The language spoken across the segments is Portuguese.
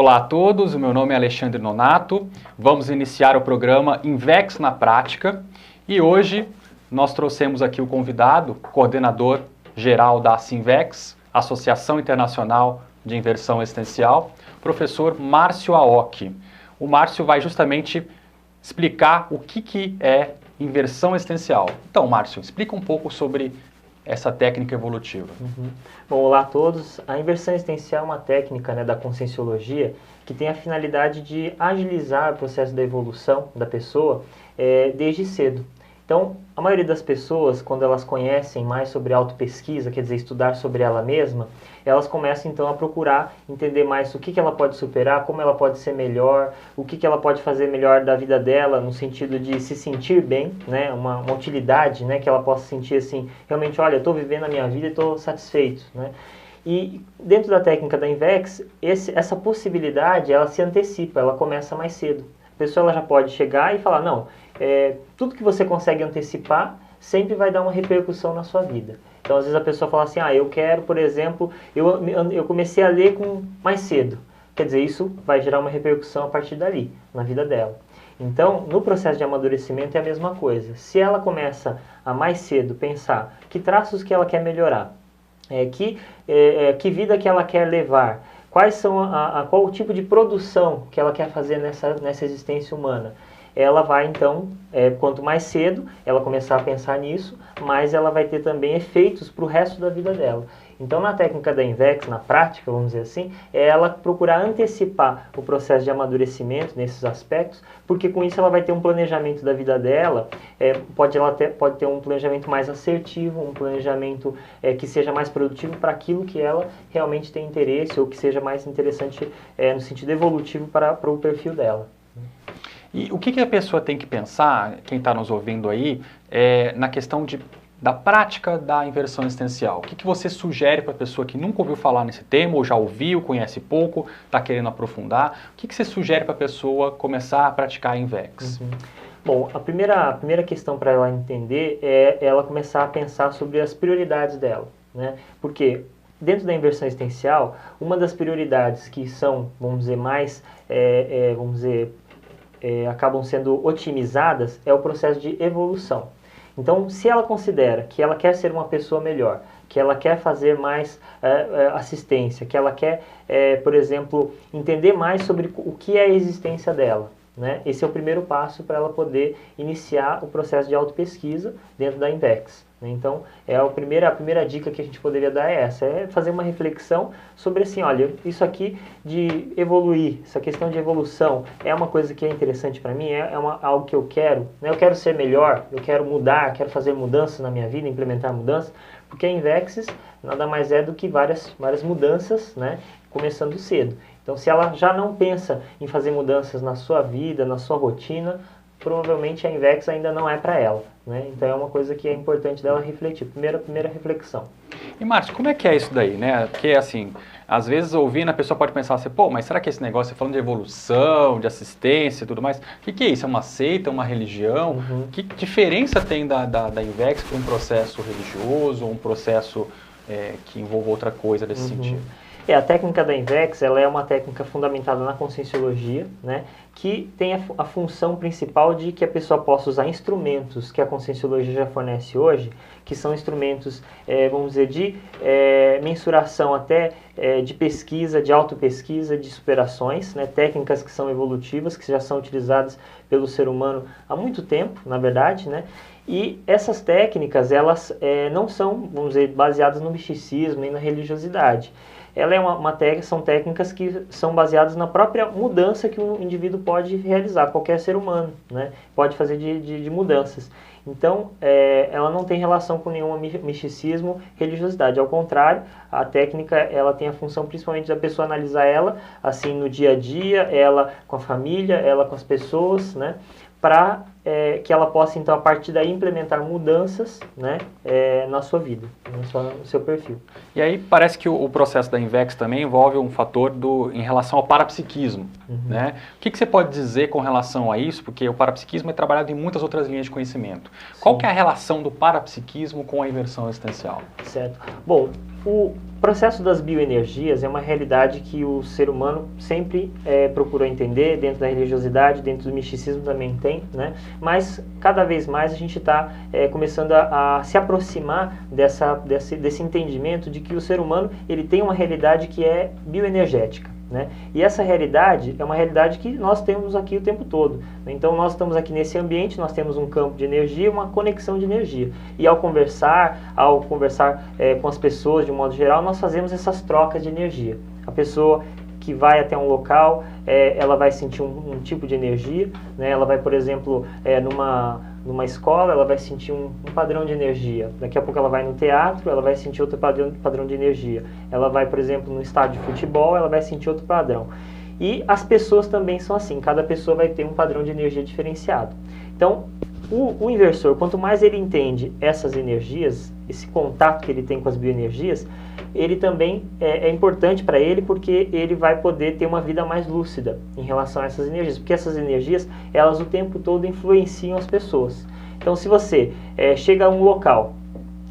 Olá a todos, o meu nome é Alexandre Nonato. Vamos iniciar o programa Invex na Prática e hoje nós trouxemos aqui o convidado, coordenador geral da Assinvex, Associação Internacional de Inversão Existencial, professor Márcio Aoki. O Márcio vai justamente explicar o que é inversão existencial. Então, Márcio, explica um pouco sobre essa técnica evolutiva. Bom, olá a todos. A inversão existencial é uma técnica da conscienciologia que tem a finalidade de agilizar o processo da evolução da pessoa desde cedo. Então, a maioria das pessoas, quando elas conhecem mais sobre autopesquisa, quer dizer, estudar sobre ela mesma, elas começam então a procurar entender mais o que ela pode superar, como ela pode ser melhor, o que ela pode fazer melhor da vida dela, no sentido de se sentir bem, né? Uma utilidade, né? Que ela possa sentir assim, realmente, olha, eu estou vivendo a minha vida e estou satisfeito, né? E dentro da técnica da Invex, essa possibilidade, ela se antecipa, ela começa mais cedo. A pessoa ela já pode chegar e falar, não, tudo que você consegue antecipar sempre vai dar uma repercussão na sua vida. Então, às vezes a pessoa fala assim, eu quero, por exemplo, eu comecei a ler mais cedo. Quer dizer, isso vai gerar uma repercussão a partir dali, na vida dela. Então, no processo de amadurecimento é a mesma coisa. Se ela começa a mais cedo pensar que traços que ela quer melhorar, que vida que ela quer levar, quais são qual o tipo de produção que ela quer fazer nessa existência humana, ela vai então, quanto mais cedo ela começar a pensar nisso, mais ela vai ter também efeitos para o resto da vida dela. Então, na técnica da Invex, na prática, vamos dizer assim, é ela procurar antecipar o processo de amadurecimento nesses aspectos, porque com isso ela vai ter um planejamento da vida dela, pode ter um planejamento mais assertivo, um planejamento que seja mais produtivo para aquilo que ela realmente tem interesse, ou que seja mais interessante no sentido evolutivo para o perfil dela. E o que a pessoa tem que pensar, quem está nos ouvindo aí, na questão da prática da inversão existencial? O que você sugere para a pessoa que nunca ouviu falar nesse tema, ou já ouviu, conhece pouco, está querendo aprofundar? O que você sugere para a pessoa começar a praticar a Invex? Bom, a primeira questão para ela entender é ela começar a pensar sobre as prioridades dela, né? Porque dentro da inversão existencial, uma das prioridades que são, vamos dizer, mais, acabam sendo otimizadas é o processo de evolução. Então, se ela considera que ela quer ser uma pessoa melhor, que ela quer fazer mais assistência, que ela quer, por exemplo, entender mais sobre o que é a existência dela, né? Esse é o primeiro passo para ela poder iniciar o processo de autopesquisa dentro da Invex. Então, a primeira dica que a gente poderia dar é essa, é fazer uma reflexão sobre assim, olha, isso aqui de evoluir, essa questão de evolução é uma coisa que é interessante para mim, algo que eu quero, né? Eu quero ser melhor, eu quero mudar, quero fazer mudanças na minha vida, implementar mudanças, porque a Invex nada mais é do que várias mudanças, né? Começando cedo. Então, se ela já não pensa em fazer mudanças na sua vida, na sua rotina, provavelmente a Invex ainda não é para ela, né? Então é uma coisa que é importante dela refletir. Primeira reflexão. E Márcio, como é que é isso daí, né? Porque assim, às vezes ouvindo a pessoa pode pensar assim, pô, mas será que esse negócio, falando de evolução, de assistência e tudo mais, o que é isso? É uma seita, uma religião? Que diferença tem da Invex para um processo religioso ou um processo que envolva outra coisa desse sentido? A técnica da Invex, ela é uma técnica fundamentada na conscienciologia, né, que tem a função principal de que a pessoa possa usar instrumentos que a conscienciologia já fornece hoje, que são instrumentos, vamos dizer, de mensuração até de pesquisa, de autopesquisa, de superações, né, técnicas que são evolutivas, que já são utilizadas pelo ser humano há muito tempo, na verdade, né. E essas técnicas, elas não são, vamos dizer, baseadas no misticismo nem na religiosidade. Ela é são técnicas que são baseadas na própria mudança que um indivíduo pode realizar, qualquer ser humano, né? Pode fazer de mudanças. Então, ela não tem relação com nenhum misticismo, religiosidade. Ao contrário, a técnica ela tem a função principalmente da pessoa analisar ela assim no dia a dia, ela com a família, ela com as pessoas, né? Para que ela possa, então, a partir daí, implementar mudanças, né, na sua vida, no seu perfil. E aí parece que o processo da Invex também envolve um fator em relação ao parapsiquismo, né? O que você pode dizer com relação a isso? Porque o parapsiquismo é trabalhado em muitas outras linhas de conhecimento. Qual que é a relação do parapsiquismo com a inversão existencial? Certo. Bom, O processo das bioenergias é uma realidade que o ser humano sempre procurou entender, dentro da religiosidade, dentro do misticismo também tem, né? Mas cada vez mais a gente está começando a se aproximar desse entendimento de que o ser humano ele tem uma realidade que é bioenergética. Né? E essa realidade é uma realidade que nós temos aqui o tempo todo. Então nós estamos aqui nesse ambiente, nós temos um campo de energia, uma conexão de energia. E ao conversar com as pessoas de um modo geral, nós fazemos essas trocas de energia. A pessoa que vai até um local, ela vai sentir um tipo de energia, né? Ela vai, por exemplo, numa escola, ela vai sentir um padrão de energia. Daqui a pouco ela vai no teatro, ela vai sentir outro padrão de energia. Ela vai, por exemplo, no estádio de futebol, ela vai sentir outro padrão. E as pessoas também são assim, cada pessoa vai ter um padrão de energia diferenciado. Então, o inversor, quanto mais ele entende essas energias, esse contato que ele tem com as bioenergias, ele também é importante para ele porque ele vai poder ter uma vida mais lúcida em relação a essas energias, porque essas energias, elas o tempo todo influenciam as pessoas. Então, se você chega a um local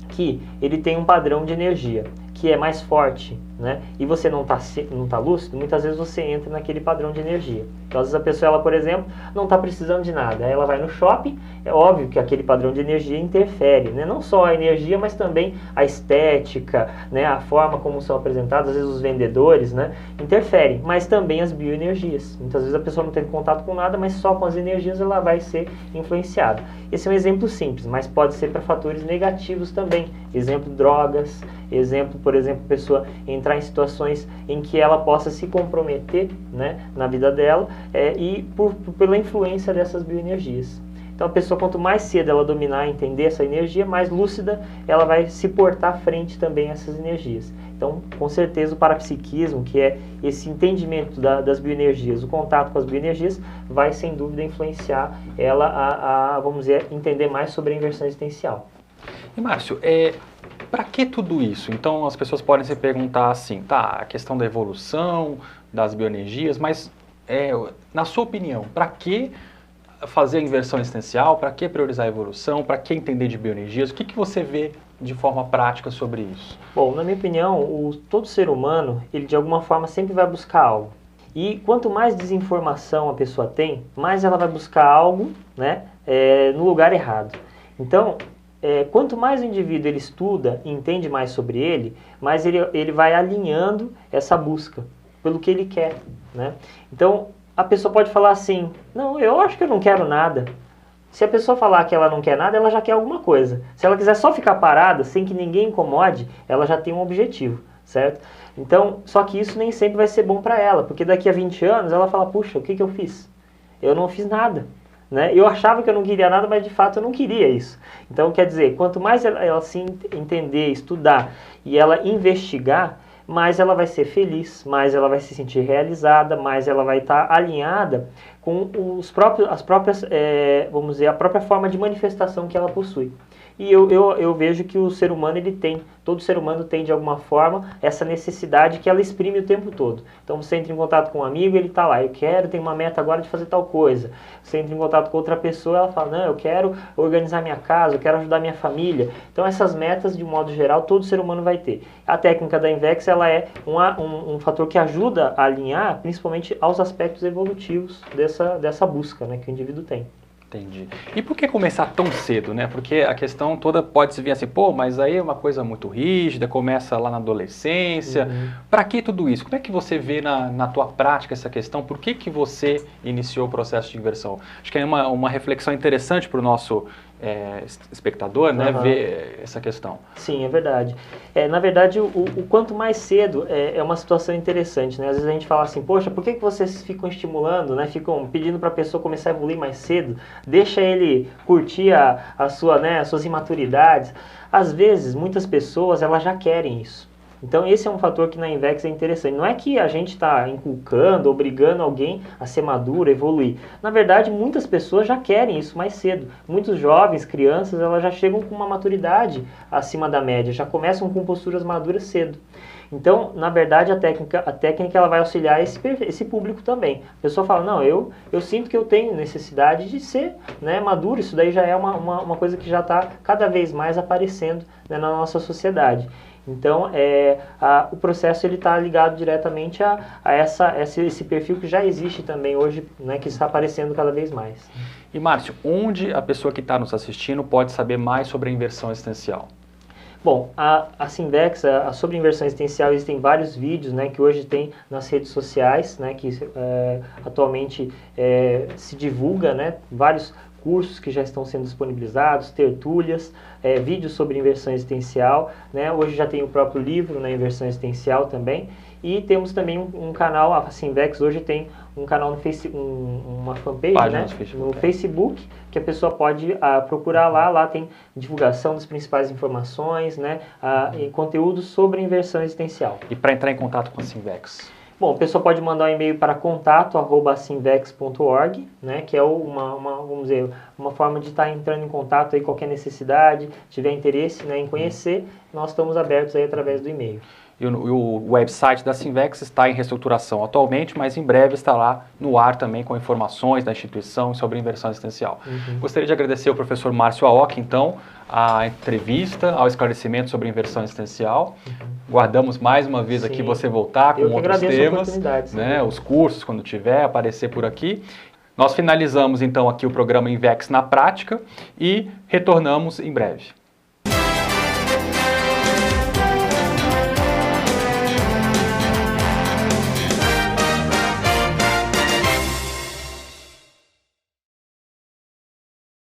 que ele tem um padrão de energia que é mais forte, né, e você não tá lúcido, muitas vezes você entra naquele padrão de energia. Então, às vezes a pessoa, ela, por exemplo, não está precisando de nada. Aí ela vai no shopping, é óbvio que aquele padrão de energia interfere, né? Não só a energia, mas também a estética, né? A forma como são apresentados, às vezes os vendedores, né? Interferem, mas também as bioenergias. Muitas vezes a pessoa não teve contato com nada, mas só com as energias ela vai ser influenciada. Esse é um exemplo simples, mas pode ser para fatores negativos também. Exemplo, drogas. Exemplo, por exemplo, a pessoa entrar em situações em que ela possa se comprometer, né, na vida dela pela influência dessas bioenergias. Então a pessoa, quanto mais cedo ela dominar e entender essa energia, mais lúcida ela vai se portar frente também a essas energias. Então, com certeza, o parapsiquismo, que é esse entendimento das bioenergias, o contato com as bioenergias, vai sem dúvida influenciar ela vamos dizer, entender mais sobre a inversão existencial. E Márcio, para que tudo isso? Então as pessoas podem se perguntar assim, tá, a questão da evolução, das bioenergias, mas na sua opinião, para que fazer a inversão existencial, para que priorizar a evolução, para que entender de bioenergias? O que você vê de forma prática sobre isso? Bom, na minha opinião, todo ser humano, ele de alguma forma sempre vai buscar algo. E quanto mais desinformação a pessoa tem, mais ela vai buscar algo, né, no lugar errado. Então, quanto mais o indivíduo ele estuda e entende mais sobre ele, mais ele vai alinhando essa busca pelo que ele quer, né? Então, a pessoa pode falar assim, não, eu acho que eu não quero nada. Se a pessoa falar que ela não quer nada, ela já quer alguma coisa. Se ela quiser só ficar parada, sem que ninguém incomode, ela já tem um objetivo, certo? Então, só que isso nem sempre vai ser bom para ela, porque daqui a 20 anos ela fala, puxa, o que eu fiz? Eu não fiz nada. Né? Eu achava que eu não queria nada, mas de fato eu não queria isso. Então, quer dizer, quanto mais ela se entender, estudar e ela investigar, mais ela vai ser feliz, mais ela vai se sentir realizada, mais ela vai estar alinhada com vamos dizer, a própria forma de manifestação que ela possui. E eu vejo que o ser humano, todo ser humano tem de alguma forma essa necessidade que ela exprime o tempo todo. Então você entra em contato com um amigo, ele está lá, tenho uma meta agora de fazer tal coisa. Você entra em contato com outra pessoa, ela fala, não, eu quero organizar minha casa, eu quero ajudar minha família. Então essas metas, de um modo geral, todo ser humano vai ter. A técnica da Invex, ela é um fator que ajuda a alinhar, principalmente aos aspectos evolutivos dessa busca, né, que o indivíduo tem. Entendi. E por que começar tão cedo, né? Porque a questão toda pode se vir assim, pô, mas aí é uma coisa muito rígida, começa lá na adolescência. Uhum. Para que tudo isso? Como é que você vê na tua prática essa questão? Por que você iniciou o processo de inversão? Acho que é uma reflexão interessante para o nosso espectador, né, ver essa questão. Sim, é verdade. Na verdade, o quanto mais cedo é uma situação interessante, né? Às vezes a gente fala assim, poxa, por que vocês ficam estimulando, né? Ficam pedindo para a pessoa começar a evoluir mais cedo? Deixa ele curtir as suas imaturidades. Às vezes, muitas pessoas, elas já querem isso. Então esse é um fator que na Invex é interessante. Não é que a gente está inculcando, obrigando alguém a ser maduro, a evoluir. Na verdade, muitas pessoas já querem isso mais cedo. Muitos jovens, crianças, elas já chegam com uma maturidade acima da média, já começam com posturas maduras cedo. Então, na verdade, a técnica ela vai auxiliar esse público também. A pessoa fala, não, eu sinto que eu tenho necessidade de ser, né, maduro. Isso daí já é uma coisa que já está cada vez mais aparecendo, né, na nossa sociedade. Então, o processo está ligado diretamente a esse perfil que já existe também hoje, né, que está aparecendo cada vez mais. E Márcio, onde a pessoa que está nos assistindo pode saber mais sobre a inversão existencial? Bom, a Sinvex, sobre inversão existencial, existem vários vídeos, né, que hoje tem nas redes sociais, né, que atualmente se divulga, né, vários cursos que já estão sendo disponibilizados, tertúlias, vídeos sobre inversão existencial, né, hoje já tem o próprio livro, né, Inversão Existencial também, e temos também um canal, a Sinvex hoje tem um canal no Facebook, uma fanpage, né, no Facebook, que a pessoa pode procurar lá tem divulgação das principais informações, né, e conteúdos sobre inversão existencial. E para entrar em contato com a Sinvex? Bom, a pessoa pode mandar um e-mail para contato@sinvex.org, né, que é vamos dizer, uma forma de estar entrando em contato aí, qualquer necessidade, tiver interesse, né, em conhecer, nós estamos abertos aí através do e-mail. E o website da Sinvex está em reestruturação atualmente, mas em breve estará no ar também com informações da instituição sobre inversão existencial. Gostaria de agradecer ao professor Márcio Aoki, então, a entrevista, ao esclarecimento sobre inversão existencial. Guardamos mais uma vez aqui você voltar com outros temas, né, os cursos, quando tiver, aparecer por aqui. Nós finalizamos então aqui o programa Invex na Prática e retornamos em breve.